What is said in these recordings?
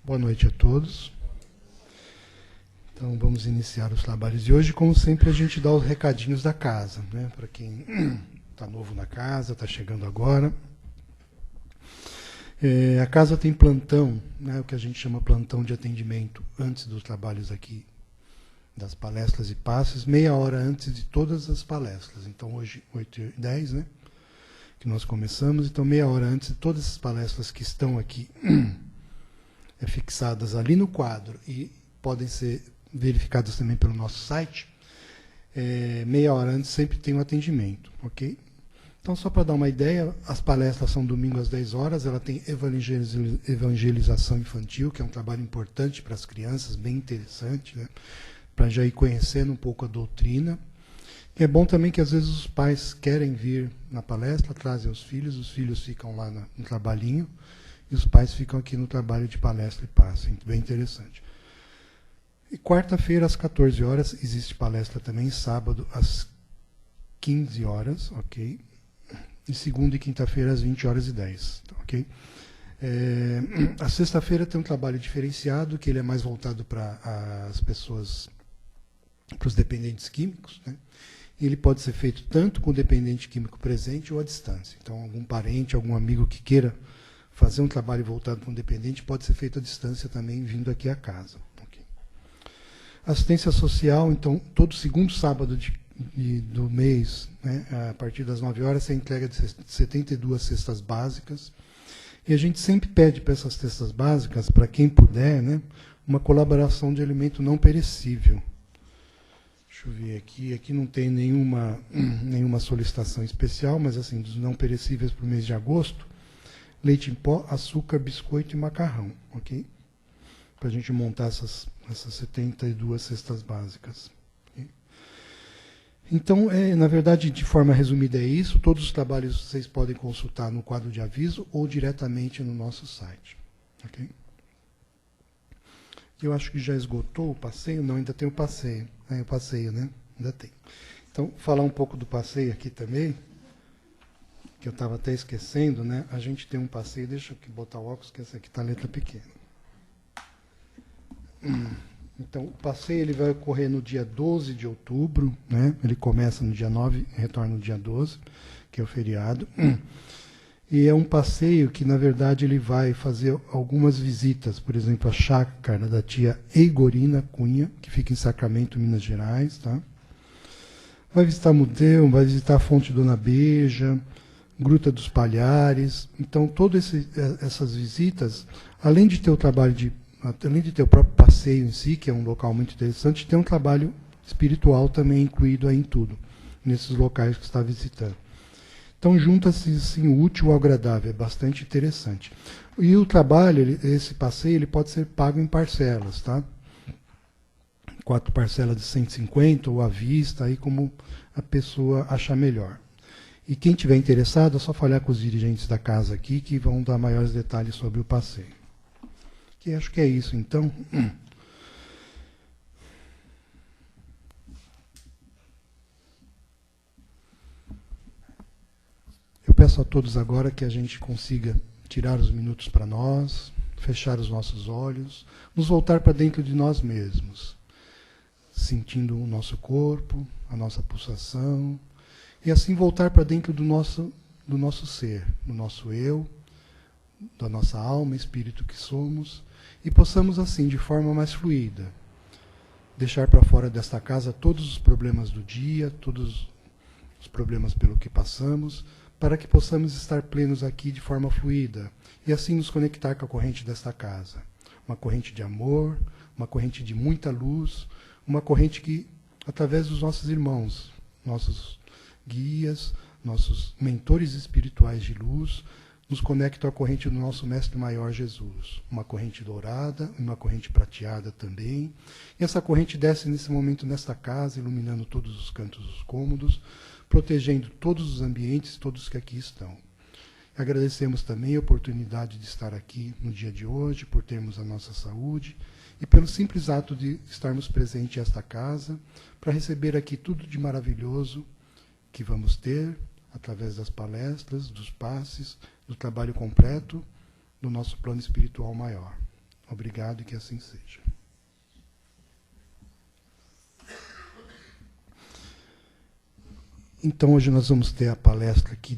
Boa noite a todos. Então vamos iniciar os trabalhos de hoje. Como sempre, a gente dá os recadinhos da casa, né? Para quem está novo na casa, está chegando agora. A casa tem plantão, né? O que a gente chama plantão de atendimento antes dos trabalhos aqui, das palestras e passes, meia hora antes de todas as palestras. Então hoje, 8h10, né? Que nós começamos, então meia hora antes de todas as palestras que estão aqui fixadas ali no quadro e podem ser verificadas também pelo nosso site, meia hora antes sempre tem um atendimento, ok? Então, só para dar uma ideia, as palestras são domingo às 10 horas, ela tem evangelização infantil, que é um trabalho importante para as crianças, bem interessante, né? Para já ir conhecendo um pouco a doutrina. É bom também que às vezes os pais querem vir na palestra, trazem os filhos ficam lá no trabalhinho, e os pais ficam aqui no trabalho de palestra e passe. Bem interessante. E quarta-feira, às 14 horas, existe palestra também, sábado, às 15 horas, ok? E segunda e quinta-feira, às 20h10, ok? A sexta-feira tem um trabalho diferenciado, que ele é mais voltado para as pessoas, para os dependentes químicos, né? Ele pode ser feito tanto com o dependente químico presente ou à distância. Então, algum parente, algum amigo que queira fazer um trabalho voltado para um dependente pode ser feito à distância também, vindo aqui à casa. Okay. Assistência social, então, todo segundo sábado do mês, né, a partir das 9 horas, você entrega de 72 cestas básicas. E a gente sempre pede para essas cestas básicas, para quem puder, né, uma colaboração de alimento não perecível. Deixa eu ver aqui. Aqui não tem nenhuma solicitação especial, mas assim, dos não perecíveis para o mês de agosto, leite em pó, açúcar, biscoito e macarrão, ok? Para a gente montar essas 72 cestas básicas. Okay? Então, na verdade, de forma resumida é isso. Todos os trabalhos vocês podem consultar no quadro de aviso ou diretamente no nosso site. Ok? Eu acho que já esgotou o passeio. Não, ainda tem o passeio. O passeio, né? Ainda tem. Então, falar um pouco do passeio aqui também, que eu estava até esquecendo, né? A gente tem um passeio, deixa eu aqui botar o óculos, que essa aqui está a letra pequena. Então, o passeio ele vai ocorrer no dia 12 de outubro, né? Ele começa no dia 9 e retorna no dia 12, que é o feriado. E é um passeio que, na verdade, ele vai fazer algumas visitas, por exemplo, a chácara da tia Eigorina Cunha, que fica em Sacramento, Minas Gerais, tá? Vai visitar museu, vai visitar a Fonte Dona Beija, Gruta dos Palhares. Então, todas essas visitas, além de ter o trabalho além de ter o próprio passeio em si, que é um local muito interessante, tem um trabalho espiritual também incluído aí em tudo, nesses locais que está visitando. Então, junta-se assim, o útil ao agradável, é bastante interessante. E o trabalho, esse passeio, ele pode ser pago em parcelas, tá? 4 parcelas de 150 ou à vista, aí como a pessoa achar melhor. E quem tiver interessado, é só falar com os dirigentes da casa aqui, que vão dar maiores detalhes sobre o passeio. Que acho que é isso, então. Eu peço a todos agora que a gente consiga tirar os minutos para nós, fechar os nossos olhos, nos voltar para dentro de nós mesmos, sentindo o nosso corpo, a nossa pulsação, e assim voltar para dentro do nosso ser, do nosso eu, da nossa alma, espírito que somos, e possamos assim, de forma mais fluida, deixar para fora desta casa todos os problemas do dia, todos os problemas pelo que passamos, para que possamos estar plenos aqui de forma fluida, e assim nos conectar com a corrente desta casa. Uma corrente de amor, uma corrente de muita luz, uma corrente que, através dos nossos irmãos, nossos guias, nossos mentores espirituais de luz, nos conectam à corrente do nosso Mestre Maior Jesus. Uma corrente dourada, uma corrente prateada também. E essa corrente desce nesse momento nesta casa, iluminando todos os cantos dos cômodos, protegendo todos os ambientes, todos que aqui estão. Agradecemos também a oportunidade de estar aqui no dia de hoje, por termos a nossa saúde, e pelo simples ato de estarmos presentes em esta casa, para receber aqui tudo de maravilhoso que vamos ter, através das palestras, dos passes, do trabalho completo do nosso plano espiritual maior. Obrigado e que assim seja. Então, hoje nós vamos ter a palestra aqui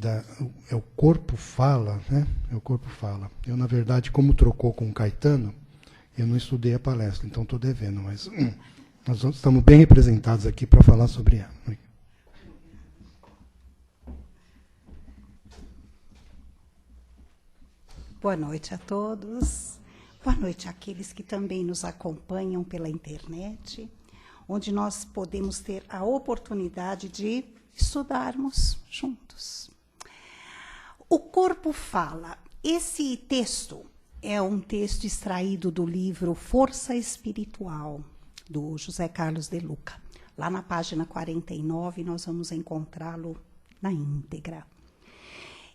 é o Corpo Fala, né? É o Corpo Fala. Eu, na verdade, como trocou com o Caetano, eu não estudei a palestra, então estou devendo, mas nós estamos bem representados aqui para falar sobre ela. Boa noite a todos. Boa noite àqueles que também nos acompanham pela internet, onde nós podemos ter a oportunidade de estudarmos juntos. O Corpo Fala. Esse texto é um texto extraído do livro Força Espiritual, do José Carlos de Luca. Lá na página 49, nós vamos encontrá-lo na íntegra.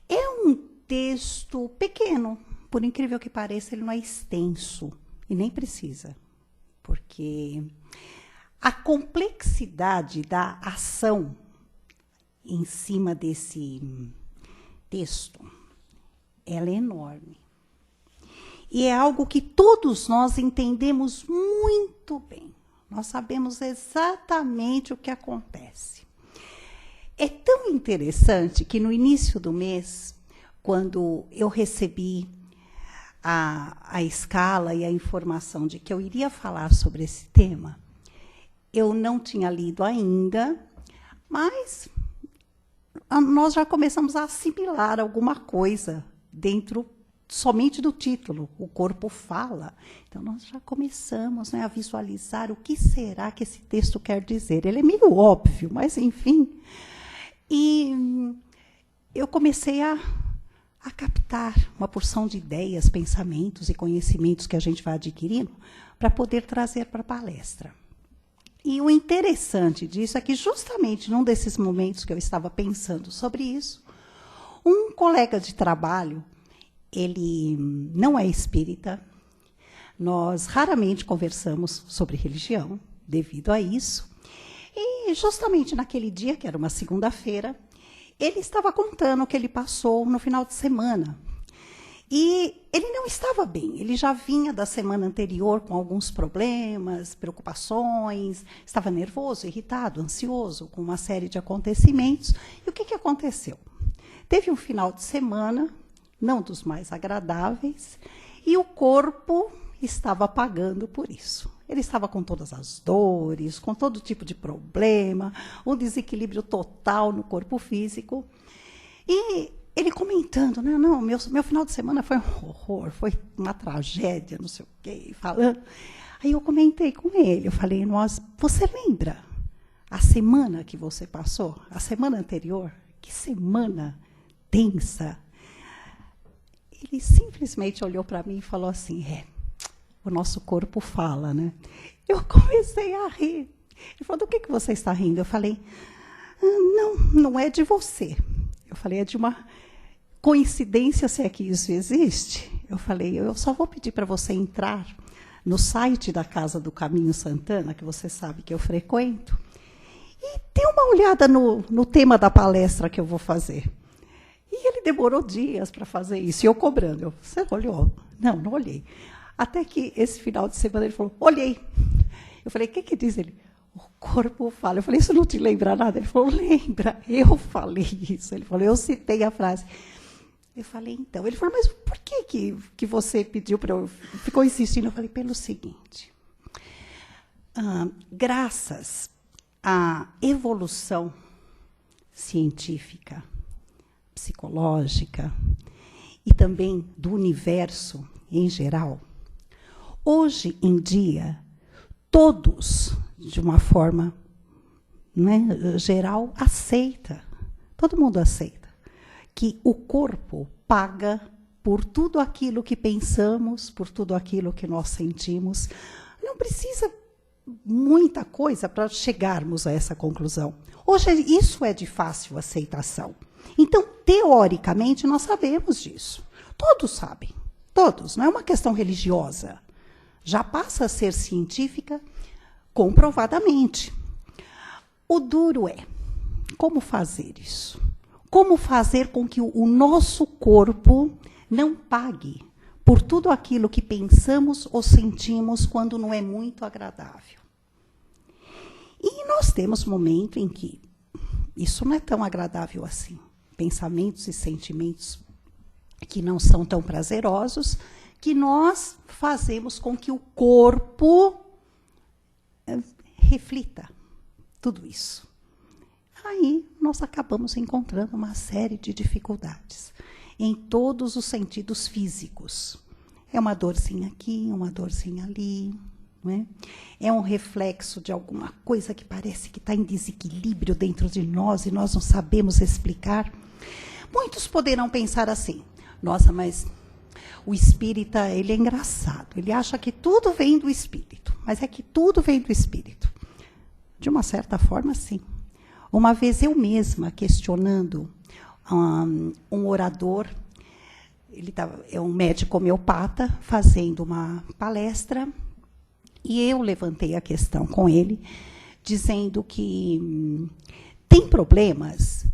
É um texto pequeno, por incrível que pareça, ele não é extenso, e nem precisa, porque a complexidade da ação em cima desse texto, ela é enorme. E é algo que todos nós entendemos muito bem. Nós sabemos exatamente o que acontece. É tão interessante que no início do mês, quando eu recebi a escala e a informação de que eu iria falar sobre esse tema, eu não tinha lido ainda, mas nós já começamos a assimilar alguma coisa dentro somente do título, O Corpo Fala. Então, nós já começamos, né, a visualizar o que será que esse texto quer dizer. Ele é meio óbvio, mas, enfim. E eu comecei a captar uma porção de ideias, pensamentos e conhecimentos que a gente vai adquirindo para poder trazer para a palestra. E o interessante disso é que, justamente num desses momentos que eu estava pensando sobre isso, um colega de trabalho, ele não é espírita, nós raramente conversamos sobre religião devido a isso, e justamente naquele dia, que era uma segunda-feira, ele estava contando o que ele passou no final de semana. E ele não estava bem, ele já vinha da semana anterior com alguns problemas, preocupações, estava nervoso, irritado, ansioso, com uma série de acontecimentos. E o que aconteceu? Teve um final de semana, não dos mais agradáveis, e o corpo estava pagando por isso. Ele estava com todas as dores, com todo tipo de problema, um desequilíbrio total no corpo físico. E ele comentando, né, não, meu final de semana foi um horror, foi uma tragédia, não sei o quê, falando. Aí eu comentei com ele, eu falei, você lembra a semana que você passou? A semana anterior? Que semana tensa. Ele simplesmente olhou para mim e falou assim, o nosso corpo fala, né? Eu comecei a rir. Ele falou, do que você está rindo? Eu falei, não é de você. Eu falei, é de uma coincidência, se é que isso existe. Eu falei, eu só vou pedir para você entrar no site da Casa do Caminho Santana, que você sabe que eu frequento, e dê uma olhada no tema da palestra que eu vou fazer. E ele demorou dias para fazer isso, e eu cobrando. Você olhou? Não olhei. Até que esse final de semana ele falou, olhei. Eu falei, o que diz ele? O corpo fala. Eu falei, isso não te lembra nada? Ele falou, lembra, eu falei isso. Ele falou, eu citei a frase. Eu falei, então. Ele falou, mas por que você pediu para eu... Ficou insistindo. Eu falei, pelo seguinte. Graças à evolução científica, psicológica e também do universo em geral, hoje em dia, todos, de uma forma, né, geral, todo mundo aceita, que o corpo paga por tudo aquilo que pensamos, por tudo aquilo que nós sentimos. Não precisa muita coisa para chegarmos a essa conclusão. Hoje, isso é de fácil aceitação. Então, teoricamente, nós sabemos disso. Todos sabem. Todos. Não é uma questão religiosa. Já passa a ser científica comprovadamente. O duro é como fazer isso? Como fazer com que o nosso corpo não pague por tudo aquilo que pensamos ou sentimos quando não é muito agradável. E nós temos momento em que isso não é tão agradável assim. Pensamentos e sentimentos que não são tão prazerosos, que nós fazemos com que o corpo reflita tudo isso. Aí nós acabamos encontrando uma série de dificuldades em todos os sentidos físicos. É uma dorzinha aqui, uma dorzinha ali, não é? É um reflexo de alguma coisa que parece que está em desequilíbrio dentro de nós e nós não sabemos explicar. Muitos poderão pensar assim: nossa, mas o espírita, ele é engraçado, ele acha que tudo vem do espírito, mas é que tudo vem do espírito. De uma certa forma, sim. Uma vez eu mesma questionando um orador, é um médico homeopata, fazendo uma palestra, e eu levantei a questão com ele, dizendo que tem problemas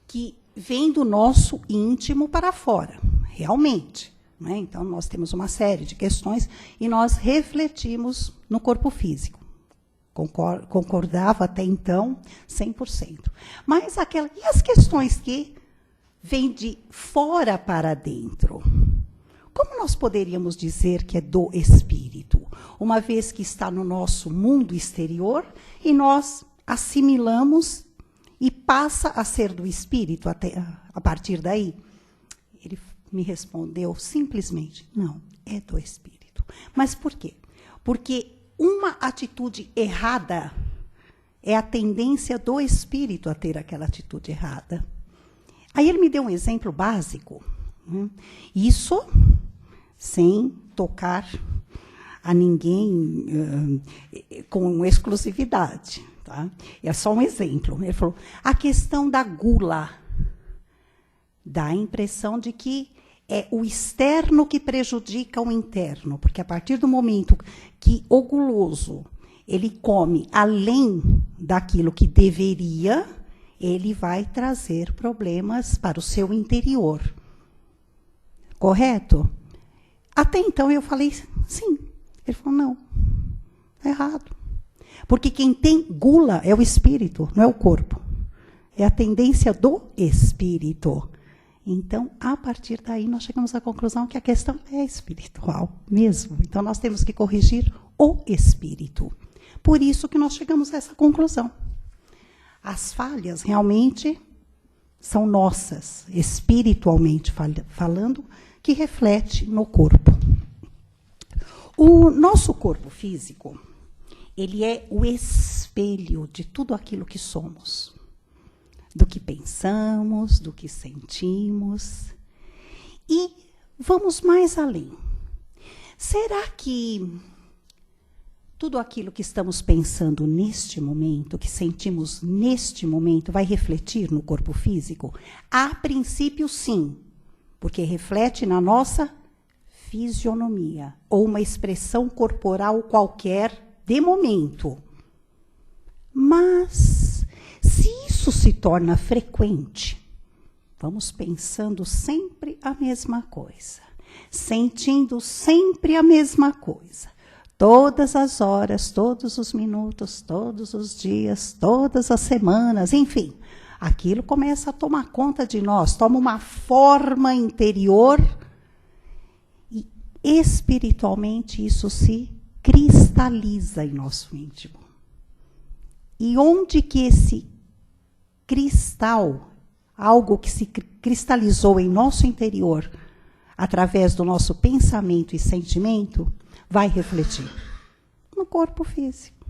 que vêm do nosso íntimo para fora, realmente. Não é? Então, nós temos uma série de questões e nós refletimos no corpo físico. Concordava até então 100%. Mas e as questões que vêm de fora para dentro? Como nós poderíamos dizer que é do espírito? Uma vez que está no nosso mundo exterior e nós assimilamos e passa a ser do espírito a partir daí? Ele me respondeu simplesmente: não, é do espírito. Mas por quê? Porque uma atitude errada é a tendência do espírito a ter aquela atitude errada. Aí ele me deu um exemplo básico. Isso sem tocar a ninguém com exclusividade. Tá? É só um exemplo. Ele falou: a questão da gula dá a impressão de que é o externo que prejudica o interno, porque a partir do momento que o guloso ele come além daquilo que deveria, ele vai trazer problemas para o seu interior. Correto? Até então eu falei sim. Ele falou: não, é errado. Porque quem tem gula é o espírito, não é o corpo. É a tendência do espírito. Então, a partir daí, nós chegamos à conclusão que a questão é espiritual mesmo. Então, nós temos que corrigir o espírito. Por isso que nós chegamos a essa conclusão. As falhas, realmente, são nossas, espiritualmente falando, que reflete no corpo. O nosso corpo físico, ele é o espelho de tudo aquilo que somos. Do que pensamos, do que sentimos. E vamos mais além. Será que tudo aquilo que estamos pensando neste momento, que sentimos neste momento, vai refletir no corpo físico? A princípio, sim, porque reflete na nossa fisionomia, ou uma expressão corporal qualquer de momento. Mas se isso se torna frequente, vamos pensando sempre a mesma coisa, sentindo sempre a mesma coisa, todas as horas, todos os minutos, todos os dias, todas as semanas, enfim, aquilo começa a tomar conta de nós, toma uma forma interior e espiritualmente isso se cristaliza em nosso íntimo. E onde que esse cristal, algo que se cristalizou em nosso interior, através do nosso pensamento e sentimento, vai refletir? No corpo físico.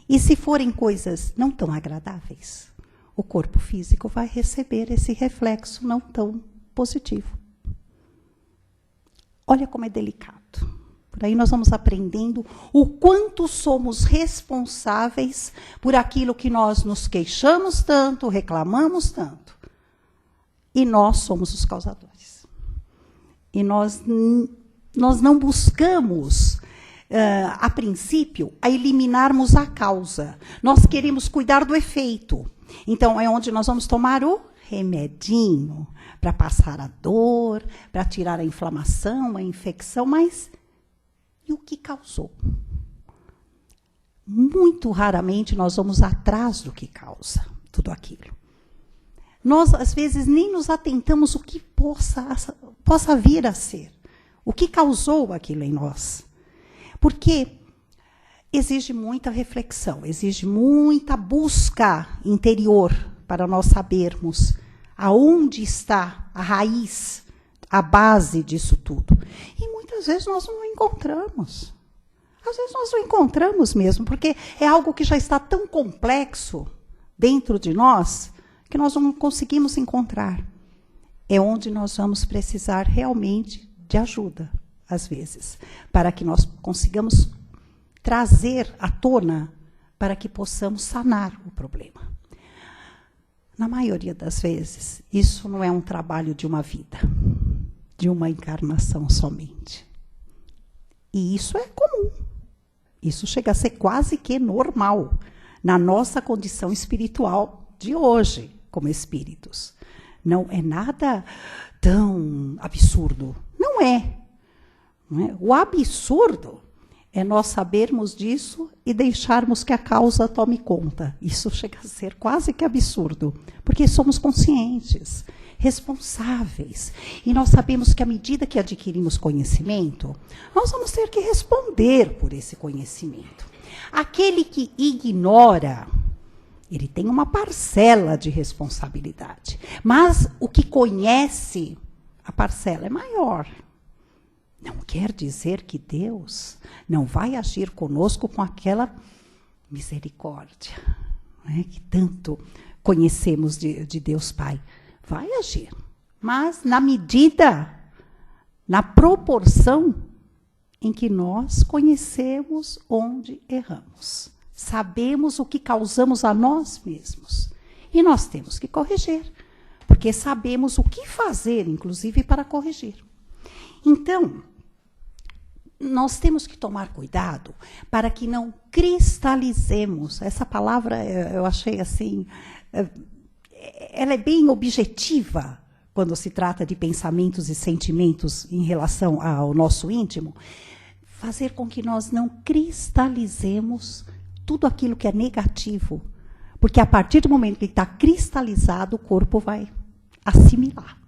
E se forem coisas não tão agradáveis, o corpo físico vai receber esse reflexo não tão positivo. Olha como é delicado. Por aí nós vamos aprendendo o quanto somos responsáveis por aquilo que nós nos queixamos tanto, reclamamos tanto. E nós somos os causadores. E nós não buscamos, a princípio, a eliminarmos a causa. Nós queremos cuidar do efeito. Então, é onde nós vamos tomar o remedinho para passar a dor, para tirar a inflamação, a infecção, mas e o que causou? Muito raramente nós vamos atrás do que causa tudo aquilo. Nós, às vezes, nem nos atentamos o que possa vir a ser. O que causou aquilo em nós. Porque exige muita reflexão, exige muita busca interior para nós sabermos aonde está a raiz, a base disso tudo. E muitas vezes nós não encontramos. Às vezes nós não encontramos mesmo, porque é algo que já está tão complexo dentro de nós, que nós não conseguimos encontrar. É onde nós vamos precisar realmente de ajuda, às vezes, para que nós consigamos trazer à tona, para que possamos sanar o problema. Na maioria das vezes, isso não é um trabalho de uma vida, de uma encarnação somente. E isso é comum. Isso chega a ser quase que normal na nossa condição espiritual de hoje, como espíritos. Não é nada tão absurdo. Não é. Não é? O absurdo é nós sabermos disso e deixarmos que a causa tome conta. Isso chega a ser quase que absurdo, porque somos conscientes, responsáveis. E nós sabemos que à medida que adquirimos conhecimento, nós vamos ter que responder por esse conhecimento. Aquele que ignora, ele tem uma parcela de responsabilidade. Mas o que conhece, a parcela é maior. Não quer dizer que Deus não vai agir conosco com aquela misericórdia, não é? Que tanto conhecemos de Deus Pai. Vai agir, mas na medida, na proporção em que nós conhecemos onde erramos. Sabemos o que causamos a nós mesmos. E nós temos que corrigir, porque sabemos o que fazer, inclusive, para corrigir. Então, nós temos que tomar cuidado para que não cristalizemos. Essa palavra, eu achei assim, ela é bem objetiva quando se trata de pensamentos e sentimentos em relação ao nosso íntimo. Fazer com que nós não cristalizemos tudo aquilo que é negativo. Porque a partir do momento que está cristalizado, o corpo vai assimilar.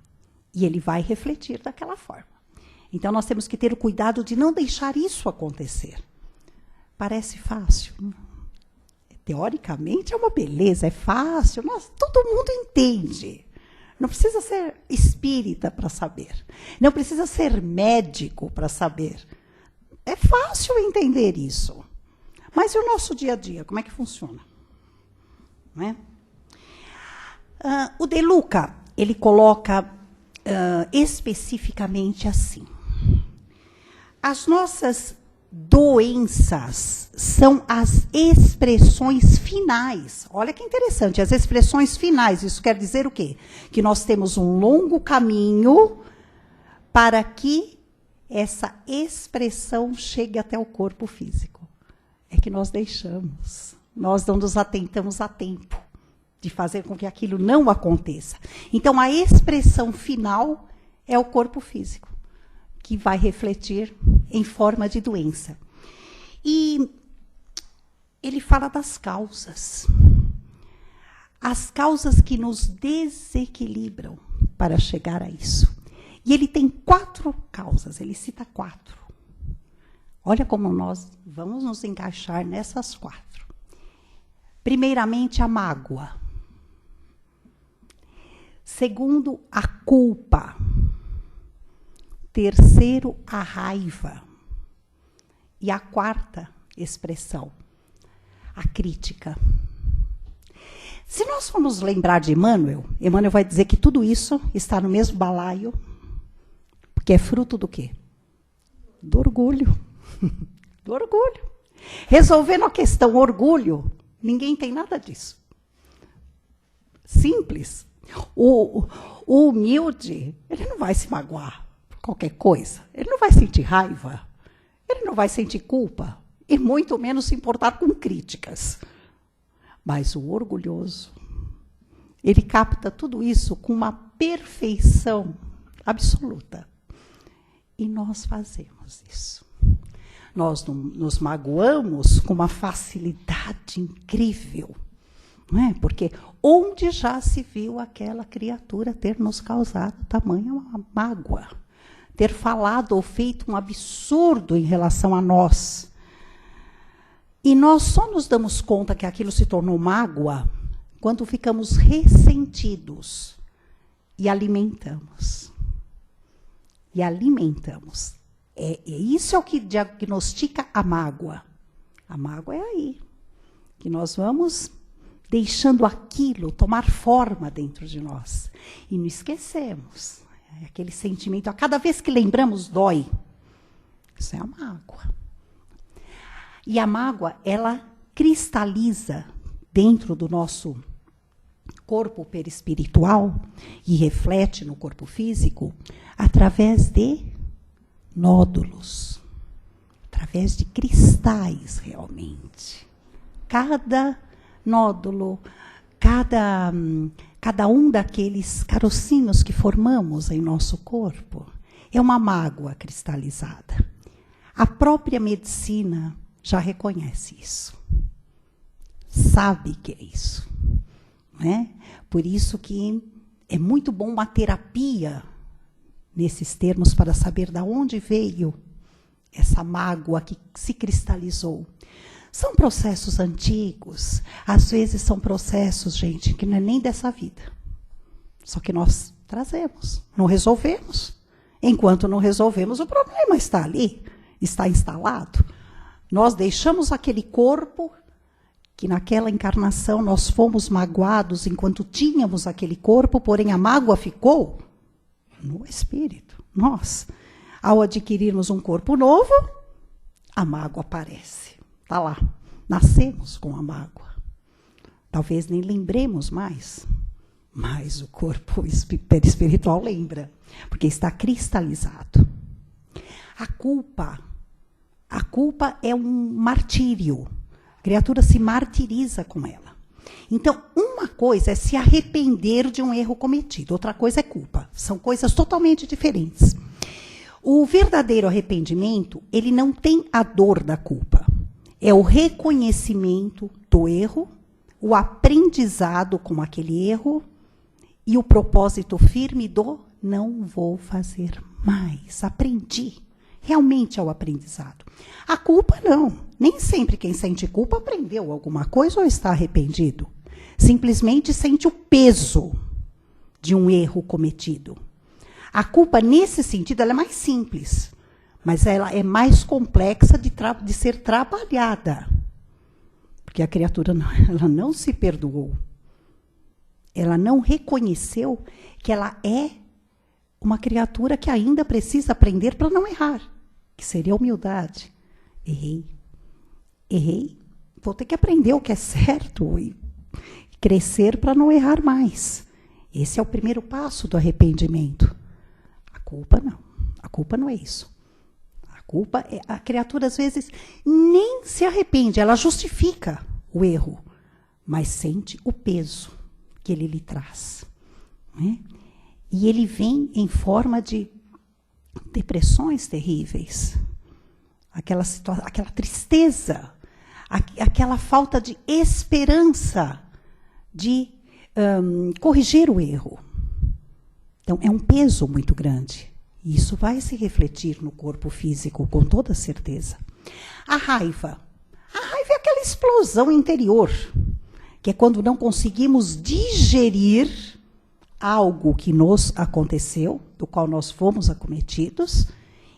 E ele vai refletir daquela forma. Então, nós temos que ter o cuidado de não deixar isso acontecer. Parece fácil. Teoricamente, é uma beleza, é fácil. Todo mundo entende. Não precisa ser espírita para saber. Não precisa ser médico para saber. É fácil entender isso. Mas e o nosso dia a dia? Como é que funciona? Não é? O De Luca, ele coloca especificamente assim. As nossas doenças são as expressões finais. Olha que interessante, as expressões finais. Isso quer dizer o quê? Que nós temos um longo caminho para que essa expressão chegue até o corpo físico. É que nós deixamos. Nós não nos atentamos a tempo de fazer com que aquilo não aconteça. Então, a expressão final é o corpo físico, que vai refletir em forma de doença. E ele fala das causas. As causas que nos desequilibram para chegar a isso. E ele tem 4 causas, ele cita 4. Olha como nós vamos nos encaixar nessas 4. Primeiramente, a mágoa. Segundo, a culpa. Terceiro, a raiva. E a 4ª expressão, a crítica. Se nós formos lembrar de Emmanuel vai dizer que tudo isso está no mesmo balaio, porque é fruto do quê? Do orgulho. Do orgulho. Resolvendo a questão orgulho, ninguém tem nada disso. Simples. O humilde, ele não vai se magoar por qualquer coisa. Ele não vai sentir raiva. Ele não vai sentir culpa. E muito menos se importar com críticas. Mas o orgulhoso, Ele capta tudo isso com uma perfeição absoluta. E nós fazemos isso. Nós nos magoamos com uma facilidade incrível. Não é? Porque onde já se viu aquela criatura ter nos causado tamanha uma mágoa? Ter falado ou feito um absurdo em relação a nós. E nós só nos damos conta que aquilo se tornou mágoa quando ficamos ressentidos e alimentamos. E alimentamos. Isso é o que diagnostica a mágoa. A mágoa é aí. Que nós vamos deixando aquilo tomar forma dentro de nós. E não esquecemos. Aquele sentimento, a cada vez que lembramos, dói. Isso é a mágoa. E a mágoa, ela cristaliza dentro do nosso corpo perispiritual e reflete no corpo físico através de nódulos, através de cristais, realmente. Cada nódulo, cada um daqueles carocinhos que formamos em nosso corpo é uma mágoa cristalizada. A própria medicina já reconhece isso. Sabe que é isso. Né? Por isso que é muito bom uma terapia nesses termos para saber de onde veio essa mágoa que se cristalizou. São processos antigos, às vezes são processos, gente, que não é nem dessa vida. Só que nós trazemos, não resolvemos. Enquanto não resolvemos, o problema está ali, está instalado. Nós deixamos aquele corpo, que naquela encarnação nós fomos magoados enquanto tínhamos aquele corpo, porém a mágoa ficou no espírito. Nós, ao adquirirmos um corpo novo, a mágoa aparece. Está lá. Nascemos com a mágoa. Talvez nem lembremos mais, mas o corpo perispiritual lembra, porque está cristalizado. A culpa é um martírio. A criatura se martiriza com ela. Então, uma coisa é se arrepender de um erro cometido, outra coisa é culpa. São coisas totalmente diferentes. O verdadeiro arrependimento, ele não tem a dor da culpa. É o reconhecimento do erro, o aprendizado com aquele erro e o propósito firme do não vou fazer mais. Aprendi. Realmente é o aprendizado. A culpa não. Nem sempre quem sente culpa aprendeu alguma coisa ou está arrependido. Simplesmente sente o peso de um erro cometido. A culpa, nesse sentido, ela é mais simples. Mas ela é mais complexa de ser trabalhada. Porque a criatura ela não se perdoou. Ela não reconheceu que ela é uma criatura que ainda precisa aprender para não errar. Que seria a humildade. Errei. Vou ter que aprender o que é certo e crescer para não errar mais. Esse é o primeiro passo do arrependimento. A culpa não. A culpa não é isso. Culpa, a criatura às vezes nem se arrepende, ela justifica o erro, mas sente o peso que ele lhe traz. Né? E ele vem em forma de depressões terríveis, aquela tristeza, aquela falta de esperança de corrigir o erro. Então, é um peso muito grande. Isso vai se refletir no corpo físico, com toda certeza. A raiva é aquela explosão interior, que é quando não conseguimos digerir algo que nos aconteceu, do qual nós fomos acometidos,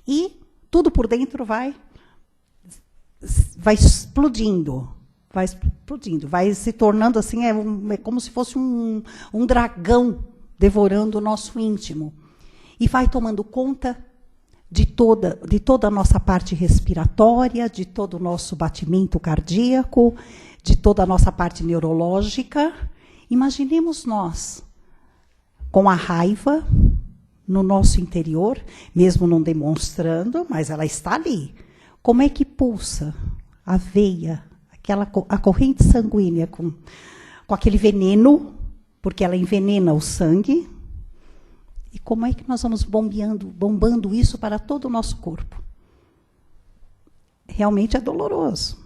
e tudo por dentro vai explodindo, vai se tornando assim, é como se fosse um dragão devorando o nosso íntimo. E vai tomando conta de toda a nossa parte respiratória, de todo o nosso batimento cardíaco, de toda a nossa parte neurológica. Imaginemos nós, com a raiva no nosso interior, mesmo não demonstrando, mas ela está ali. Como é que pulsa a veia, a corrente sanguínea com aquele veneno porque ela envenena o sangue. E como é que nós vamos bombando isso para todo o nosso corpo? Realmente é doloroso.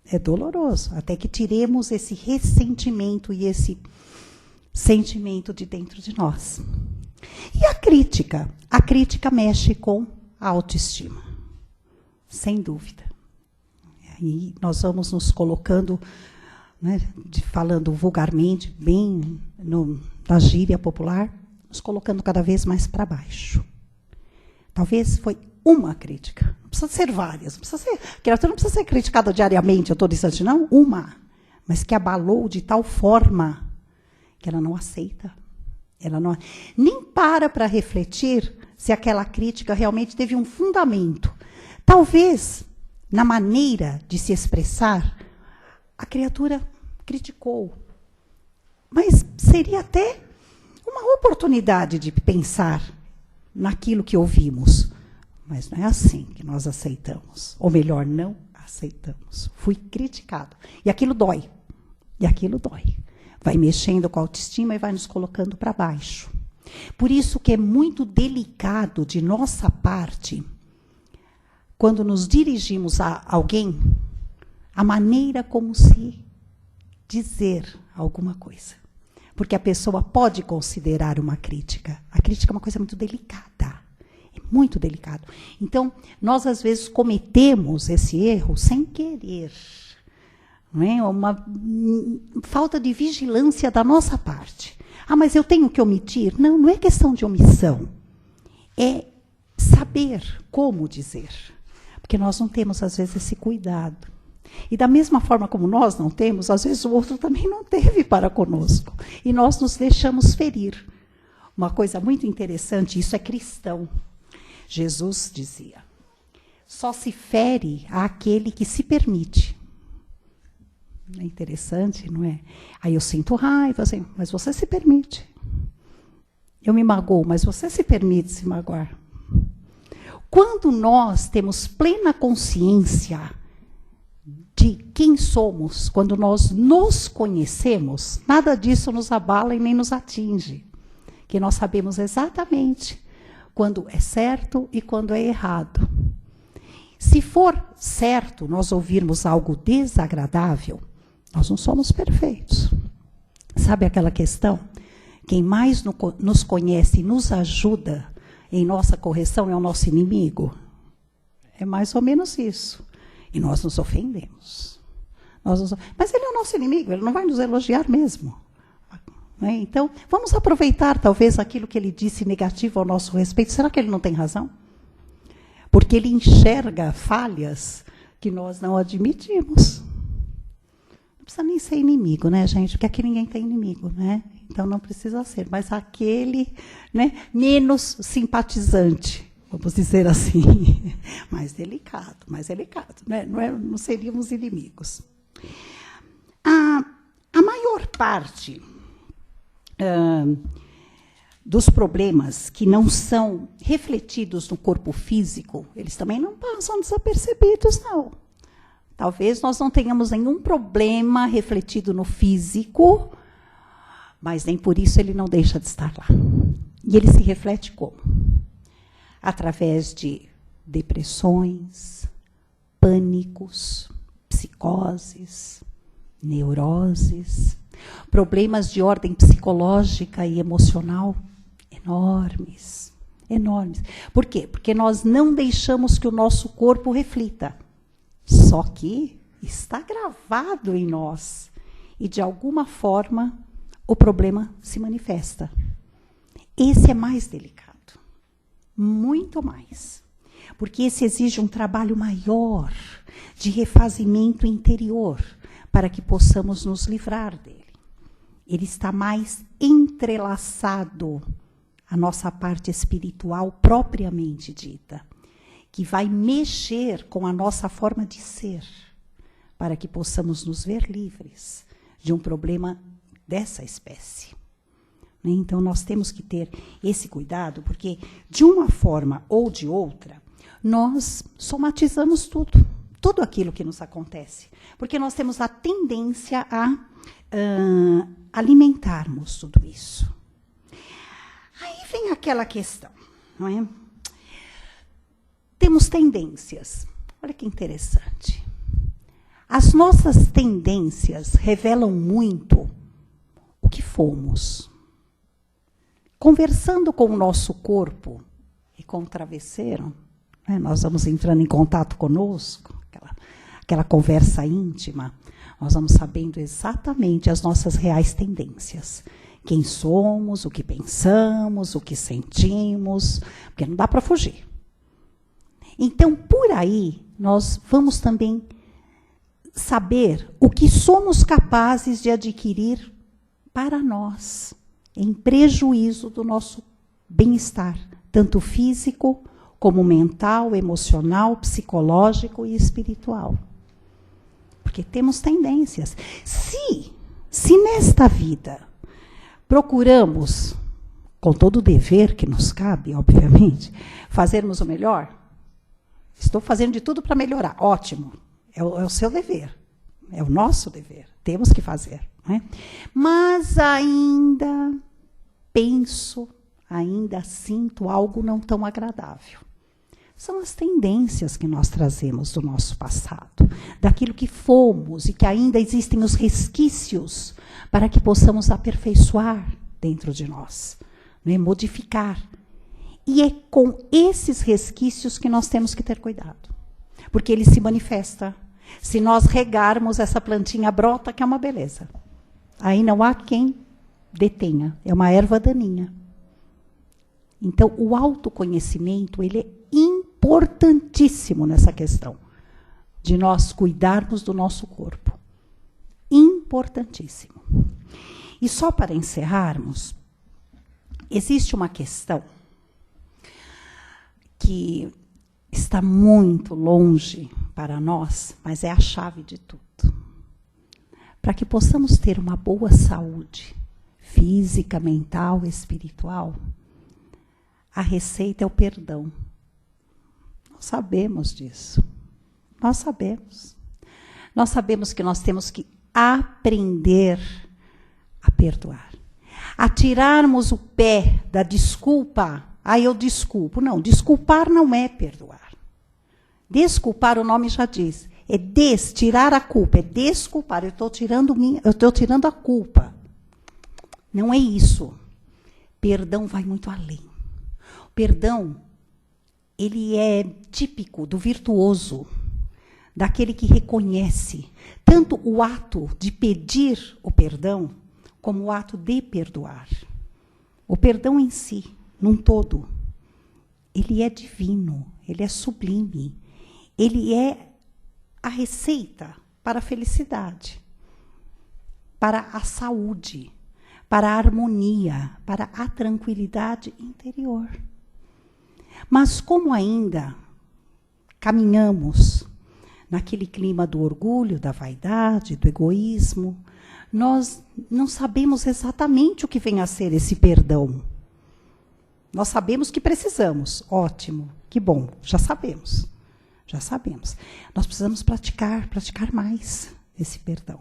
É doloroso, até que tiremos esse ressentimento e esse sentimento de dentro de nós. E a crítica? A crítica mexe com a autoestima, sem dúvida. Aí nós vamos nos colocando, né, falando vulgarmente, bem na gíria popular, nos colocando cada vez mais para baixo. Talvez foi uma crítica, não precisa ser várias, não precisa ser, a criatura não precisa ser criticada diariamente, a todo instante, não, uma, mas que abalou de tal forma que ela não aceita, ela não, nem para refletir se aquela crítica realmente teve um fundamento. Talvez, na maneira de se expressar, a criatura criticou, mas seria até uma oportunidade de pensar naquilo que ouvimos. Mas não é assim que nós aceitamos. Ou melhor, não aceitamos. Fui criticado. E aquilo dói. E aquilo dói. Vai mexendo com a autoestima e vai nos colocando para baixo. Por isso que é muito delicado de nossa parte, quando nos dirigimos a alguém, a maneira como se dizer alguma coisa. Porque a pessoa pode considerar uma crítica. A crítica é uma coisa muito delicada. É muito delicado. Então, nós às vezes cometemos esse erro sem querer. Não é? Uma falta de vigilância da nossa parte. Ah, mas eu tenho que omitir? Não, não é questão de omissão. É saber como dizer. Porque nós não temos, às vezes, esse cuidado. E da mesma forma como nós não temos, às vezes o outro também não teve para conosco. E nós nos deixamos ferir. Uma coisa muito interessante, isso é cristão. Jesus dizia, só se fere àquele que se permite. É interessante, não é? Aí eu sinto raiva, assim, mas você se permite. Eu me magoo, mas você se permite se magoar. Quando nós temos plena consciência de quem somos, quando nós nos conhecemos, nada disso nos abala e nem nos atinge. Que nós sabemos exatamente quando é certo e quando é errado. Se for certo nós ouvirmos algo desagradável, nós não somos perfeitos. Sabe aquela questão? Quem mais nos conhece e nos ajuda em nossa correção é o nosso inimigo? É mais ou menos isso. E nós nos ofendemos. Mas ele é o nosso inimigo, ele não vai nos elogiar mesmo. Né? Então, vamos aproveitar talvez aquilo que ele disse negativo ao nosso respeito. Será que ele não tem razão? Porque ele enxerga falhas que nós não admitimos. Não precisa nem ser inimigo, né, gente? Porque aqui ninguém tem inimigo, né? Então não precisa ser. Mas aquele, né, menos simpatizante, vamos dizer assim, mais delicado, né? Não seríamos inimigos. A maior parte dos problemas que não são refletidos no corpo físico, eles também não passam desapercebidos, não. Talvez nós não tenhamos nenhum problema refletido no físico, mas nem por isso ele não deixa de estar lá. E ele se reflete como? Através de depressões, pânicos, psicoses, neuroses, problemas de ordem psicológica e emocional enormes, enormes. Por quê? Porque nós não deixamos que o nosso corpo reflita. Só que está gravado em nós. E, de alguma forma, o problema se manifesta. Esse é mais delicado. Muito mais. Porque esse exige um trabalho maior de refazimento interior para que possamos nos livrar dele. Ele está mais entrelaçado à nossa parte espiritual propriamente dita, que vai mexer com a nossa forma de ser, para que possamos nos ver livres de um problema dessa espécie. Então, nós temos que ter esse cuidado, porque, de uma forma ou de outra, nós somatizamos tudo aquilo que nos acontece. Porque nós temos a tendência a alimentarmos tudo isso. Aí vem aquela questão, não é? Temos tendências. Olha que interessante. As nossas tendências revelam muito o que fomos. Conversando com o nosso corpo e com o travesseiro, né, nós vamos entrando em contato conosco, aquela conversa íntima, nós vamos sabendo exatamente as nossas reais tendências. Quem somos, o que pensamos, o que sentimos, porque não dá para fugir. Então, por aí, nós vamos também saber o que somos capazes de adquirir para nós, em prejuízo do nosso bem-estar, tanto físico, como mental, emocional, psicológico e espiritual. Porque temos tendências. Se nesta vida procuramos, com todo o dever que nos cabe, obviamente, fazermos o melhor, estou fazendo de tudo para melhorar, ótimo, é o seu dever, é o nosso dever, temos que fazer. Não é? Mas ainda penso, ainda sinto algo não tão agradável. São as tendências que nós trazemos do nosso passado, daquilo que fomos e que ainda existem os resquícios para que possamos aperfeiçoar dentro de nós, né? Modificar. E é com esses resquícios que nós temos que ter cuidado, porque ele se manifesta. Se nós regarmos, essa plantinha brota, que é uma beleza. Aí não há quem detenha, é uma erva daninha. Então, o autoconhecimento, ele é importantíssimo nessa questão de nós cuidarmos do nosso corpo. Importantíssimo. E só para encerrarmos, existe uma questão que está muito longe para nós, mas é a chave de tudo. Para que possamos ter uma boa saúde física, mental, espiritual, a receita é o perdão. Nós sabemos disso. Nós sabemos. Nós sabemos que nós temos que aprender a perdoar. A tirarmos o pé da desculpa. Eu desculpo. Não, desculpar não é perdoar. Desculpar, o nome já diz. É tirar a culpa, é desculpar. Eu estou tirando a culpa. Não é isso. Perdão vai muito além. O perdão, ele é típico do virtuoso, daquele que reconhece tanto o ato de pedir o perdão, como o ato de perdoar. O perdão em si, num todo, ele é divino, ele é sublime, ele é a receita para a felicidade, para a saúde, para a harmonia, para a tranquilidade interior. Mas como ainda caminhamos naquele clima do orgulho, da vaidade, do egoísmo, nós não sabemos exatamente o que vem a ser esse perdão. Nós sabemos que precisamos. Ótimo, que bom, já sabemos. Já sabemos. Nós precisamos praticar mais esse perdão.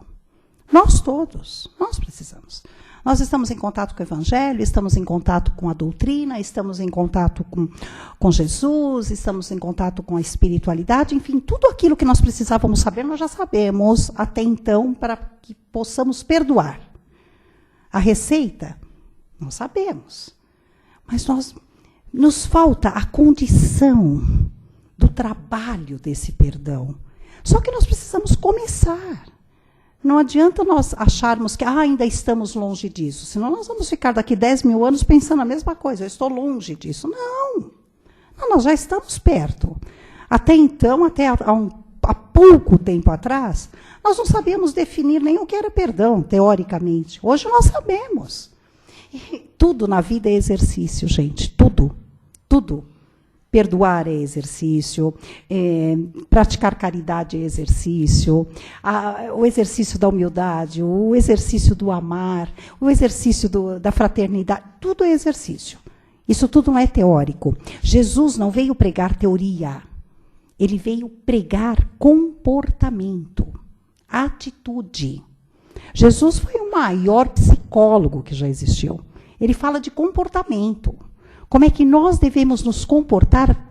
Nós todos, nós precisamos. Nós estamos em contato com o Evangelho, estamos em contato com a doutrina, estamos em contato com Jesus, estamos em contato com a espiritualidade, enfim, tudo aquilo que nós precisávamos saber, nós já sabemos até então, para que possamos perdoar. A receita, não sabemos. Mas nos falta a condição do trabalho desse perdão. Só que nós precisamos começar. Não adianta nós acharmos que ainda estamos longe disso, senão nós vamos ficar daqui 10 mil anos pensando a mesma coisa, eu estou longe disso. Não, nós já estamos perto. Até então, há pouco tempo atrás, nós não sabíamos definir nem o que era perdão, teoricamente. Hoje nós sabemos. E tudo na vida é exercício, gente, tudo. Perdoar é exercício, praticar caridade é exercício, o exercício da humildade, o exercício do amar, o exercício da fraternidade, tudo é exercício. Isso tudo não é teórico. Jesus não veio pregar teoria, ele veio pregar comportamento, atitude. Jesus foi o maior psicólogo que já existiu. Ele fala de comportamento. Como é que nós devemos nos comportar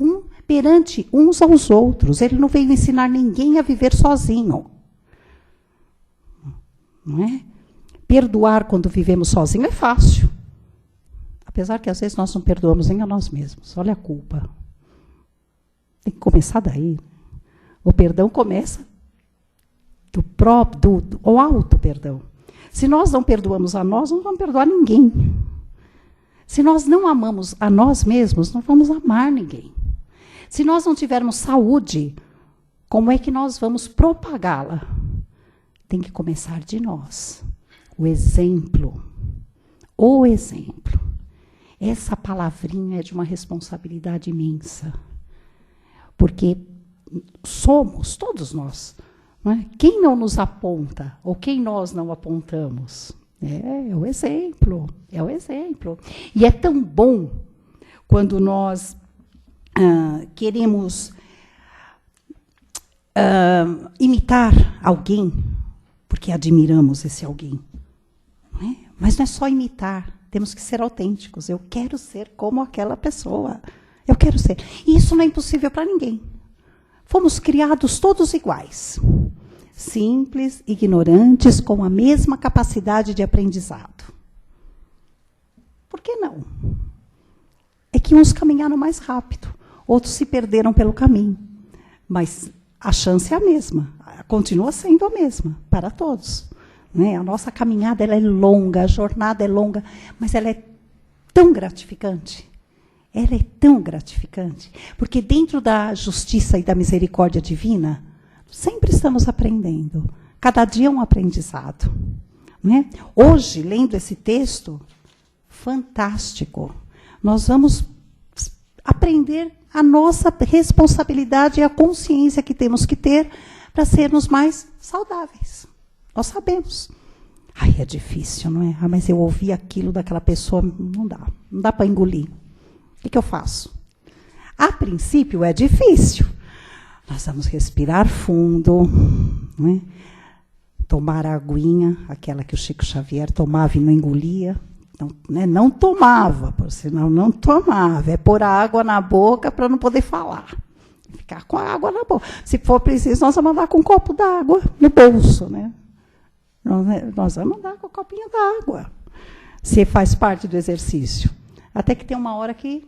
perante uns aos outros. Ele não veio ensinar ninguém a viver sozinho. Não é? Perdoar quando vivemos sozinho é fácil. Apesar que às vezes nós não perdoamos nem a nós mesmos. Olha a culpa. Tem que começar daí. O perdão começa do auto-perdão. Se nós não perdoamos a nós, não vamos perdoar ninguém. Se nós não amamos a nós mesmos, não vamos amar ninguém. Se nós não tivermos saúde, como é que nós vamos propagá-la? Tem que começar de nós. O exemplo. O exemplo. Essa palavrinha é de uma responsabilidade imensa. Porque somos, todos nós, não é? Quem não nos aponta, ou quem nós não apontamos? É o exemplo, é o exemplo. E é tão bom quando nós queremos imitar alguém, porque admiramos esse alguém. Não é? Mas não é só imitar, temos que ser autênticos. Eu quero ser como aquela pessoa. Eu quero ser. E isso não é impossível para ninguém. Fomos criados todos iguais. Simples, ignorantes, com a mesma capacidade de aprendizado. Por que não? É que uns caminharam mais rápido, outros se perderam pelo caminho. Mas a chance é a mesma, continua sendo a mesma para todos. Né? A nossa caminhada ela é longa, a jornada é longa, mas ela é tão gratificante. Ela é tão gratificante, porque dentro da justiça e da misericórdia divina, sempre estamos aprendendo. Cada dia é um aprendizado. Né? Hoje, lendo esse texto, fantástico, nós vamos aprender a nossa responsabilidade e a consciência que temos que ter para sermos mais saudáveis. Nós sabemos. Ai, é difícil, não é? Mas eu ouvi aquilo daquela pessoa, não dá para engolir. O que eu faço? A princípio é difícil. Nós vamos respirar fundo, né? Tomar a aguinha, aquela que o Chico Xavier tomava e não engolia. Não, né? Não tomava, por sinal, não tomava. É pôr a água na boca para não poder falar. Ficar com a água na boca. Se for preciso, nós vamos andar com um copo d'água no bolso. Né? Nós vamos andar com um copinho d'água. Se faz parte do exercício. Até que tem uma hora que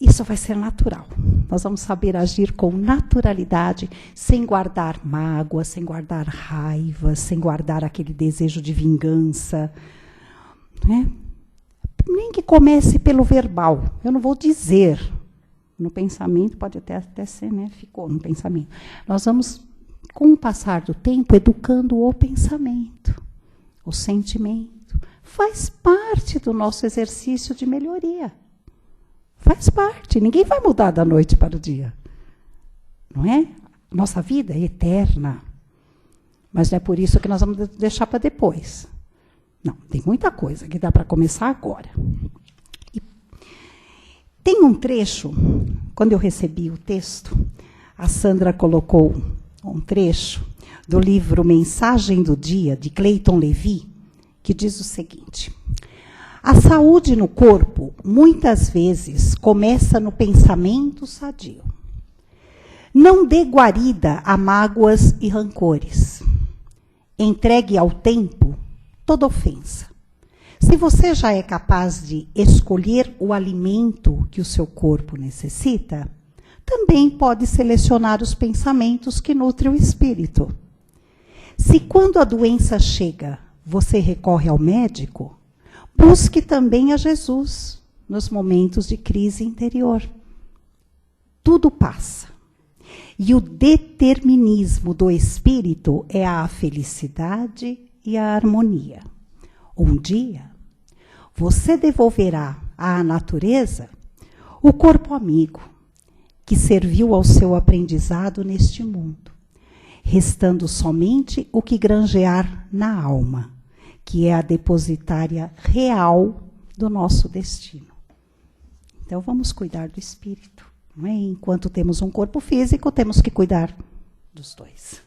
isso vai ser natural. Nós vamos saber agir com naturalidade, sem guardar mágoa, sem guardar raiva, sem guardar aquele desejo de vingança. Né? Nem que comece pelo verbal. Eu não vou dizer. No pensamento, pode até ser, né? Ficou no pensamento. Nós vamos, com o passar do tempo, educando o pensamento, o sentimento. Faz parte do nosso exercício de melhoria. Faz parte. Ninguém vai mudar da noite para o dia. Não é? Nossa vida é eterna. Mas não é por isso que nós vamos deixar para depois. Não, tem muita coisa que dá para começar agora. E tem um trecho, quando eu recebi o texto, a Sandra colocou um trecho do livro Mensagem do Dia, de Clayton Levy, que diz o seguinte: a saúde no corpo, muitas vezes, começa no pensamento sadio. Não dê guarida a mágoas e rancores. Entregue ao tempo toda ofensa. Se você já é capaz de escolher o alimento que o seu corpo necessita, também pode selecionar os pensamentos que nutrem o espírito. Se quando a doença chega, você recorre ao médico, busque também a Jesus nos momentos de crise interior. Tudo passa. E o determinismo do espírito é a felicidade e a harmonia. Um dia, você devolverá à natureza o corpo amigo que serviu ao seu aprendizado neste mundo, restando somente o que granjear na alma, que é a depositária real do nosso destino. Então, vamos cuidar do espírito. Não é? Enquanto temos um corpo físico, temos que cuidar dos dois.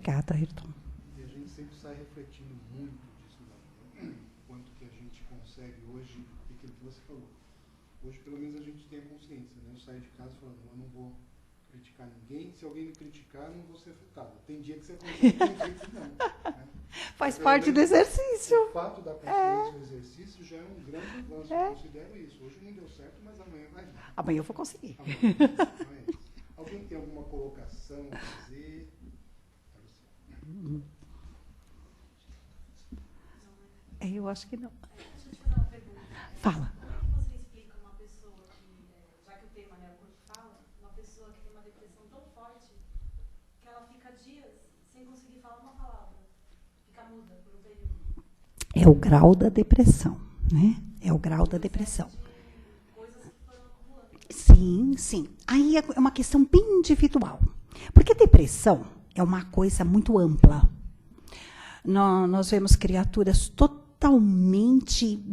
Obrigada, Ayrton. E a gente sempre sai refletindo muito disso, né? Quanto que a gente consegue hoje, e aquilo que você falou. Hoje, pelo menos, a gente tem a consciência, né? Eu saio de casa falando, eu não vou criticar ninguém, se alguém me criticar, eu não vou ser afetado. Tem dia que você consegue, tem dia que não. Né? Faz parte do exercício. O fato da consciência no exercício já é um grande avanço. Eu considero isso. Hoje não deu certo, mas amanhã vai dar. Amanhã eu vou conseguir. Alguém tem alguma colocação a fazer? Eu acho que não. Deixa eu te fazer uma pergunta. Fala. Como você explica uma pessoa que, já que o tema, né, o corpo fala, uma pessoa que tem uma depressão tão forte que ela fica dias sem conseguir falar uma palavra, fica muda por um período? É o grau da depressão, né? É o grau da depressão. Coisas que foram acumulando. Sim, sim. Aí é uma questão bem individual. Porque depressão é uma coisa muito ampla. Nós vemos criaturas totalmente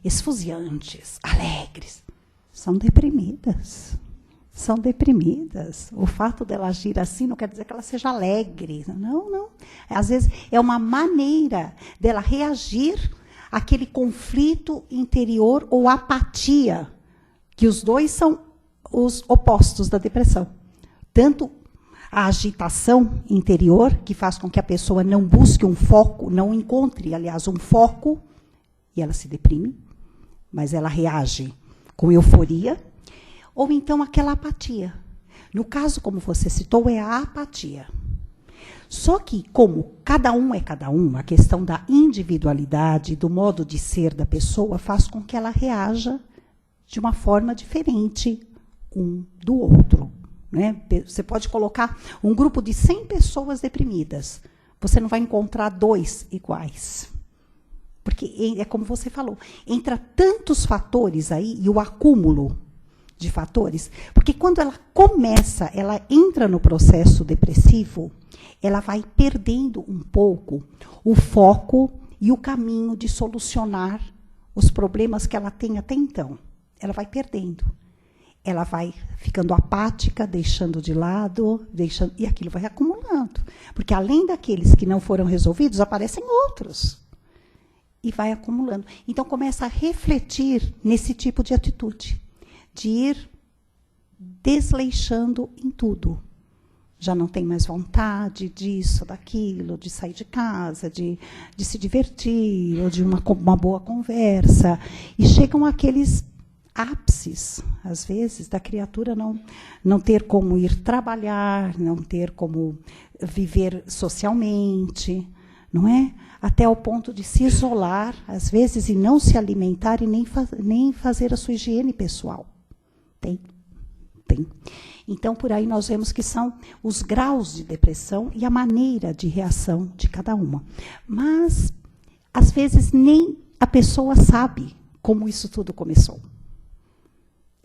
esfuziantes, alegres. São deprimidas. São deprimidas. O fato dela agir assim não quer dizer que ela seja alegre. Não, não. Às vezes é uma maneira dela reagir àquele conflito interior ou apatia, que os dois são os opostos da depressão. Tanto a agitação interior, que faz com que a pessoa não busque um foco, não encontre, aliás, um foco, e ela se deprime, mas ela reage com euforia, ou então aquela apatia. No caso, como você citou, é a apatia. Só que, como cada um é cada um, a questão da individualidade, do modo de ser da pessoa, faz com que ela reaja de uma forma diferente um do outro. Né? Você pode colocar um grupo de 100 pessoas deprimidas. Você não vai encontrar 2 iguais. Porque é como você falou, entra tantos fatores aí, e o acúmulo de fatores, porque quando ela começa, ela entra no processo depressivo, ela vai perdendo um pouco o foco e o caminho de solucionar os problemas que ela tem até então. Ela vai perdendo. Ela vai ficando apática, deixando de lado, e aquilo vai acumulando. Porque além daqueles que não foram resolvidos, aparecem outros. E vai acumulando. Então, começa a refletir nesse tipo de atitude, de ir desleixando em tudo. Já não tem mais vontade disso, daquilo, de sair de casa, de se divertir, ou de uma boa conversa. E chegam aqueles ápices, às vezes, da criatura não ter como ir trabalhar, não ter como viver socialmente, não é? Até ao ponto de se isolar, às vezes, e não se alimentar e nem fazer a sua higiene pessoal. Tem. Então, por aí nós vemos que são os graus de depressão e a maneira de reação de cada uma. Mas, às vezes, nem a pessoa sabe como isso tudo começou.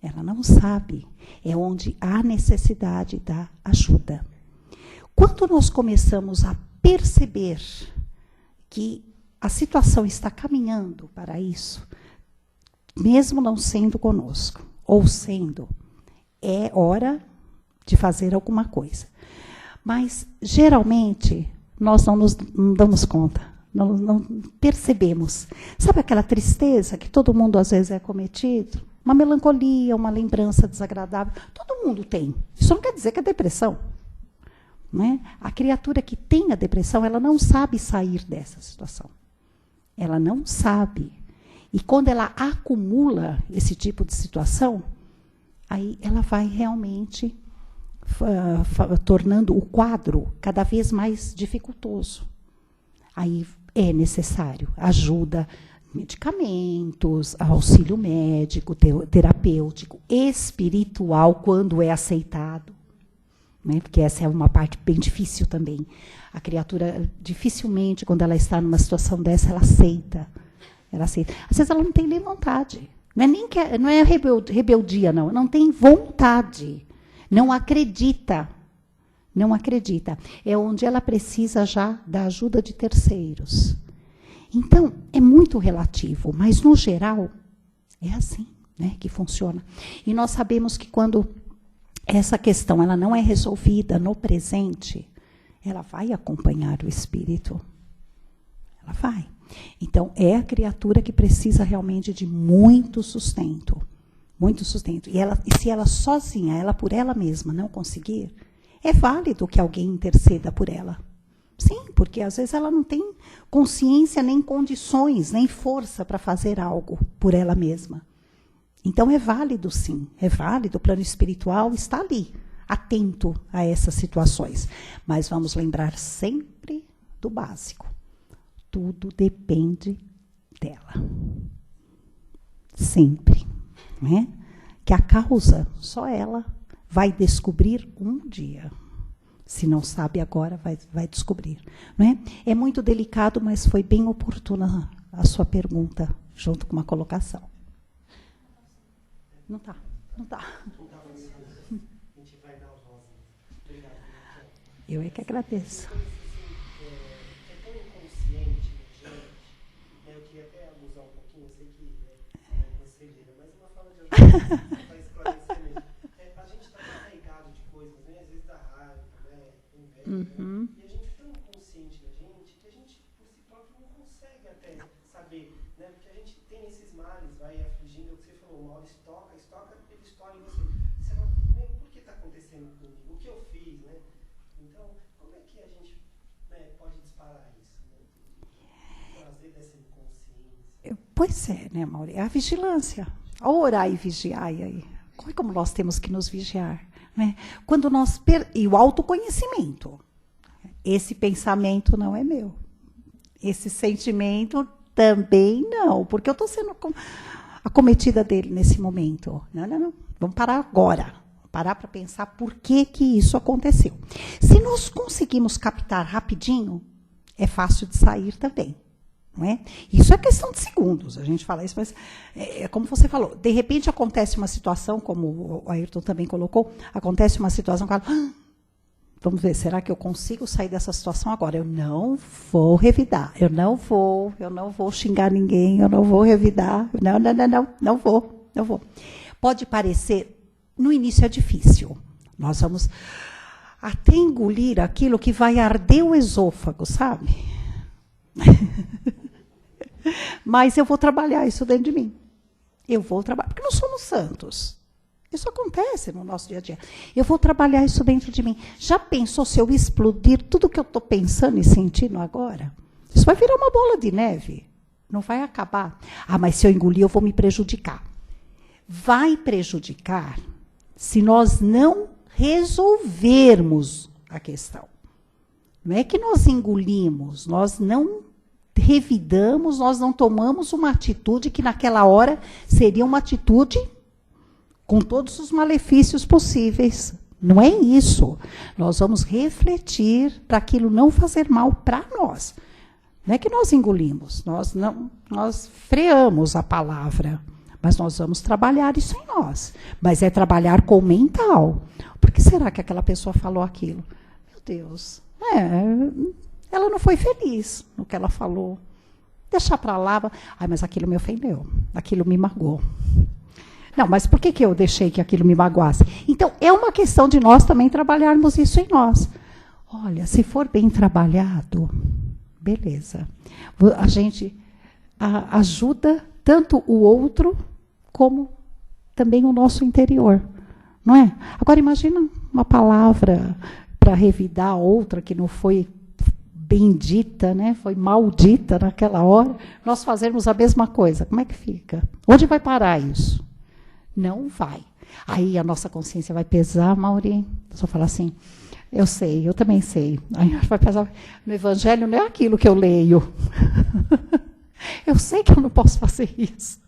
Ela não sabe. É onde há necessidade da ajuda. Quando nós começamos a perceber que a situação está caminhando para isso, mesmo não sendo conosco, ou sendo, é hora de fazer alguma coisa. Mas, geralmente, nós não damos conta, não percebemos. Sabe aquela tristeza que todo mundo, às vezes, é cometido? Uma melancolia, uma lembrança desagradável. Todo mundo tem. Isso não quer dizer que é depressão. Né? A criatura que tem a depressão, ela não sabe sair dessa situação. Ela não sabe. E quando ela acumula esse tipo de situação, aí ela vai realmente tornando o quadro cada vez mais dificultoso. Aí é necessário ajuda, medicamentos, auxílio médico, terapêutico, espiritual, quando é aceitado. Né? Porque essa é uma parte bem difícil também. A criatura, dificilmente, quando ela está numa situação dessa, ela aceita. Às vezes ela não tem nem vontade. Não é rebeldia, não. Não tem vontade. Não acredita. Não acredita. É onde ela precisa já da ajuda de terceiros. Então, é muito relativo, mas, no geral, é assim, né, que funciona. E nós sabemos que quando essa questão ela não é resolvida no presente, ela vai acompanhar o espírito. Ela vai. Então, é a criatura que precisa realmente de muito sustento. Muito sustento. E se ela sozinha, ela por ela mesma não conseguir, é válido que alguém interceda por ela. Sim, porque às vezes ela não tem consciência, nem condições, nem força para fazer algo por ela mesma. Então é válido, sim. É válido, o plano espiritual está ali, atento a essas situações. Mas vamos lembrar sempre do básico. Tudo depende dela. Sempre. Né? Que a causa, só ela vai descobrir um dia. Se não sabe agora, vai descobrir. Não é? É muito delicado, mas foi bem oportuna a sua pergunta, junto com uma colocação. Não está. Eu é que agradeço. É tão inconsciente na gente, eu queria até abusar um pouquinho, eu sei que é conselheira, mas uma forma de ajudar para esclarecer mesmo. A gente está carregado de coisas, né? Às vezes dá raiva, né? Inveja, e a gente fica tão inconsciente da gente que a gente, por si próprio, não consegue até saber, né? Porque a gente tem esses males, vai afligindo, é o que você falou, uma hora estoca, ele estoura em você. Você fala, por que está acontecendo comigo? O que eu fiz, né? Então, como é que a gente pode disparar isso? Né? Trazer dessa inconsciência. Pois é, né, Mauri? É a vigilância. Orar e vigiar aí. Como nós temos que nos vigiar? Né? Quando nós e o autoconhecimento. Esse pensamento não é meu. Esse sentimento também não, porque eu estou sendo acometida dele nesse momento. Não. Vamos parar agora. Parar para pensar por que isso aconteceu. Se nós conseguimos captar rapidinho, é fácil de sair também. Não é? Isso é questão de segundos, a gente fala isso, mas é como você falou, de repente acontece uma situação, como o Ayrton também colocou, acontece uma situação que vamos ver, será que eu consigo sair dessa situação agora? Eu não vou revidar, eu não vou xingar ninguém, eu não vou revidar, não vou. Pode parecer, no início é difícil, nós vamos até engolir aquilo que vai arder o esôfago, sabe? Mas eu vou trabalhar isso dentro de mim. Eu vou trabalhar, porque não somos santos. Isso acontece no nosso dia a dia. Eu vou trabalhar isso dentro de mim. Já pensou se eu explodir tudo que eu estou pensando e sentindo agora? Isso vai virar uma bola de neve. Não vai acabar. Mas se eu engolir, eu vou me prejudicar. Vai prejudicar se nós não resolvermos a questão. Não é que nós engolimos, nós não revidamos, nós não tomamos uma atitude que naquela hora seria uma atitude com todos os malefícios possíveis. Não é isso. Nós vamos refletir para aquilo não fazer mal para nós. Não é que nós engolimos, nós freamos a palavra, mas nós vamos trabalhar isso em nós. Mas é trabalhar com o mental. Por que será que aquela pessoa falou aquilo? Meu Deus, ela não foi feliz no que ela falou. Deixar para lá, mas aquilo me ofendeu, aquilo me magoou. Não, mas por que eu deixei que aquilo me magoasse? Então, é uma questão de nós também trabalharmos isso em nós. Olha, se for bem trabalhado, beleza. A gente ajuda tanto o outro como também o nosso interior. Não é? Agora, imagina uma palavra para revidar outra que não foi bendita, né? Foi maldita naquela hora, nós fazermos a mesma coisa. Como é que fica? Onde vai parar isso? Não vai. Aí a nossa consciência vai pesar, Mauri. Só falar assim, eu sei, eu também sei. Aí vai pesar. No Evangelho não é aquilo que eu leio. Eu sei que eu não posso fazer isso.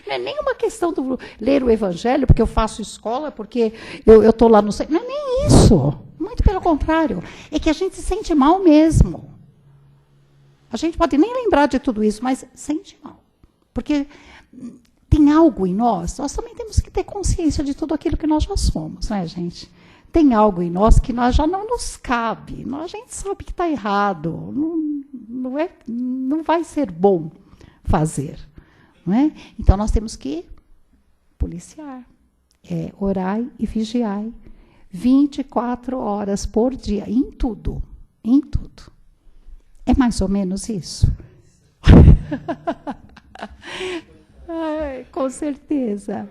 Não é nem uma questão de ler o Evangelho, porque eu faço escola, porque eu estou lá no centro. Não é nem isso. Muito pelo contrário. É que a gente se sente mal mesmo. A gente pode nem lembrar de tudo isso, mas sente mal. Porque tem algo em nós também temos que ter consciência de tudo aquilo que nós já somos, né, gente? Tem algo em nós que nós já não nos cabe. A gente sabe que está errado. Não vai ser bom fazer. Não é? Então, nós temos que policiar. Orai e vigiai 24 horas por dia, em tudo. Em tudo. É mais ou menos isso? Ai, com certeza.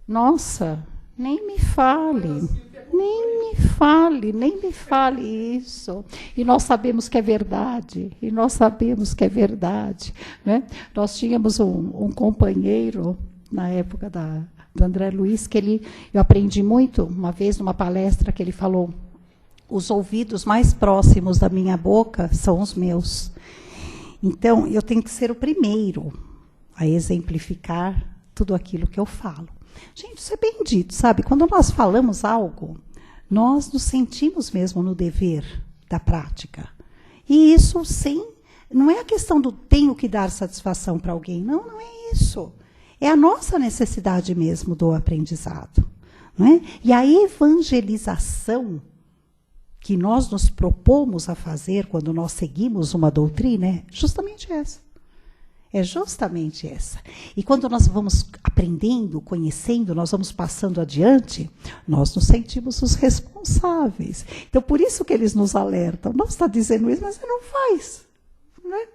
Nossa, nem me fale. Nem me fale, nem me fale isso. E nós sabemos que é verdade. E nós sabemos que é verdade. Né? Nós tínhamos um companheiro, na época do André Luiz, que eu aprendi muito, uma vez, numa palestra, que ele falou: os ouvidos mais próximos da minha boca são os meus. Então, eu tenho que ser o primeiro a exemplificar tudo aquilo que eu falo. Gente, isso é bem dito, sabe? Quando nós falamos algo, nós nos sentimos mesmo no dever da prática. E isso não é a questão do tenho que dar satisfação para alguém. Não, não é isso. É a nossa necessidade mesmo do aprendizado. Não é? E a evangelização que nós nos propomos a fazer quando nós seguimos uma doutrina é justamente essa. É justamente essa. E quando nós vamos aprendendo, conhecendo, nós vamos passando adiante, nós nos sentimos os responsáveis. Então, por isso que eles nos alertam. Não está dizendo isso, mas você não faz. Né?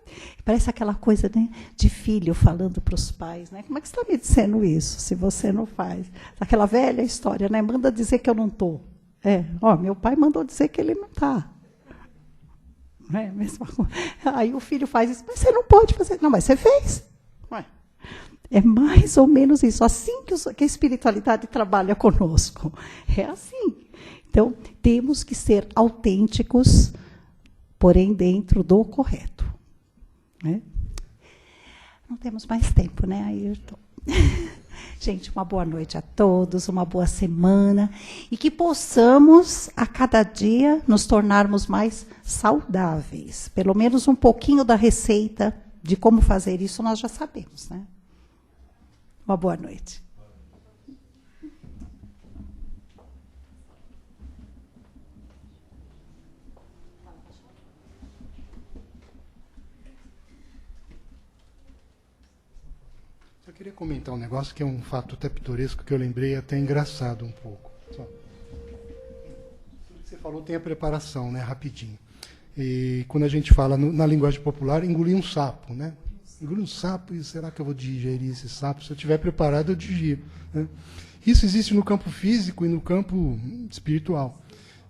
Parece aquela coisa, né, de filho falando para os pais. Né? Como é que você está me dizendo isso, se você não faz? Aquela velha história, né? Manda dizer que eu não estou. Meu pai mandou dizer que ele não está. É, aí o filho faz isso, mas você não pode fazer. Não, mas você fez. Ué. É mais ou menos isso. Assim que a espiritualidade trabalha conosco. É assim. Então, temos que ser autênticos, porém dentro do correto. Né? Não temos mais tempo, né, Ayrton? Gente, uma boa noite a todos, uma boa semana, e que possamos, a cada dia, nos tornarmos mais saudáveis. Pelo menos um pouquinho da receita de como fazer isso nós já sabemos, né? Uma boa noite. Eu queria comentar um negócio que é um fato até pitoresco, que eu lembrei até engraçado um pouco. Tudo que você falou tem a preparação, né, rapidinho. E quando a gente fala na linguagem popular, engolir um sapo, né? Engolir um sapo, e será que eu vou digerir esse sapo? Se eu estiver preparado, eu digiro. Né? Isso existe no campo físico e no campo espiritual.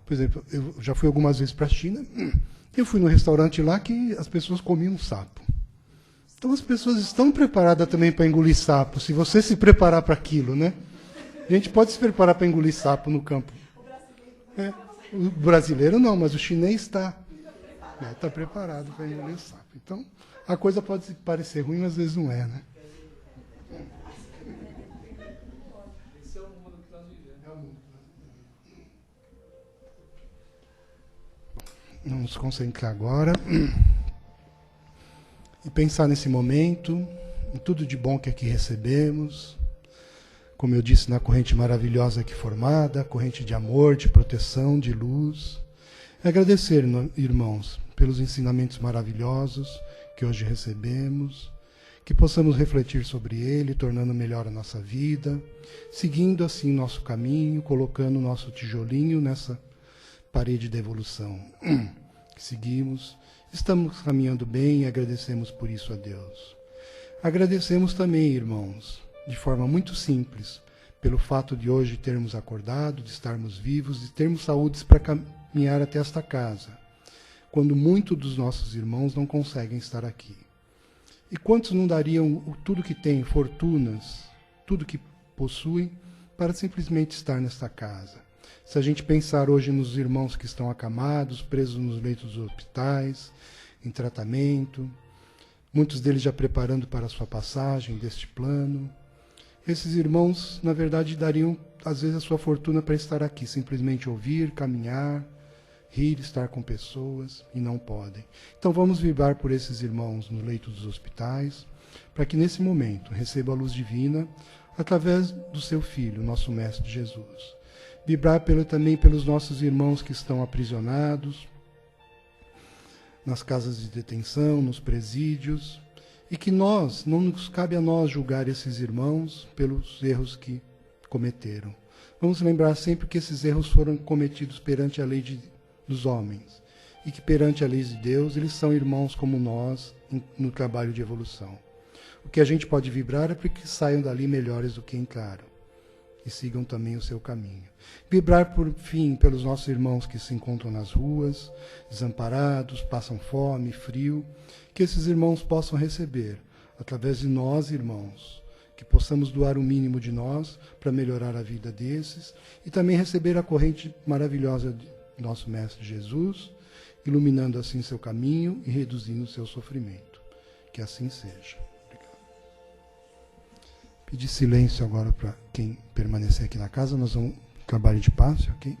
Por exemplo, eu já fui algumas vezes para a China, eu fui num restaurante lá que as pessoas comiam sapo. Então as pessoas estão preparadas também para engolir sapo, se você se preparar para aquilo, né? A gente pode se preparar para engolir sapo no campo. O brasileiro não, mas o chinês está. Está preparado para engolir sapo. Então, a coisa pode parecer ruim, mas às vezes não é, né? Esse é o mundo que nós vivemos. Vamos nos concentrar agora e pensar nesse momento, em tudo de bom que aqui recebemos, como eu disse, na corrente maravilhosa aqui formada, corrente de amor, de proteção, de luz. E agradecer, irmãos, pelos ensinamentos maravilhosos que hoje recebemos, que possamos refletir sobre ele, tornando melhor a nossa vida, seguindo assim nosso caminho, colocando o nosso tijolinho nessa parede da evolução que seguimos. Estamos caminhando bem e agradecemos por isso a Deus. Agradecemos também, irmãos, de forma muito simples, pelo fato de hoje termos acordado, de estarmos vivos, de termos saúdes para caminhar até esta casa, quando muitos dos nossos irmãos não conseguem estar aqui. E quantos não dariam tudo que têm, fortunas, tudo que possuem, para simplesmente estar nesta casa? Se a gente pensar hoje nos irmãos que estão acamados, presos nos leitos dos hospitais, em tratamento, muitos deles já preparando para a sua passagem deste plano, esses irmãos, na verdade, dariam, às vezes, a sua fortuna para estar aqui, simplesmente ouvir, caminhar, rir, estar com pessoas, e não podem. Então vamos vibrar por esses irmãos no leito dos hospitais, para que nesse momento receba a luz divina através do seu Filho, nosso Mestre Jesus. Vibrar também pelos nossos irmãos que estão aprisionados, nas casas de detenção, nos presídios, e que não nos cabe a nós julgar esses irmãos pelos erros que cometeram. Vamos lembrar sempre que esses erros foram cometidos perante a lei dos homens e que perante a lei de Deus eles são irmãos como nós no trabalho de evolução. O que a gente pode vibrar é para que saiam dali melhores do que entraram e sigam também o seu caminho. Vibrar, por fim, pelos nossos irmãos que se encontram nas ruas, desamparados, passam fome, frio, que esses irmãos possam receber, através de nós, irmãos, que possamos doar o mínimo de nós para melhorar a vida desses e também receber a corrente maravilhosa de nosso Mestre Jesus, iluminando assim seu caminho e reduzindo o seu sofrimento. Que assim seja. Pedir silêncio agora para quem permanecer aqui na casa. Nós vamos trabalho de passe, ok?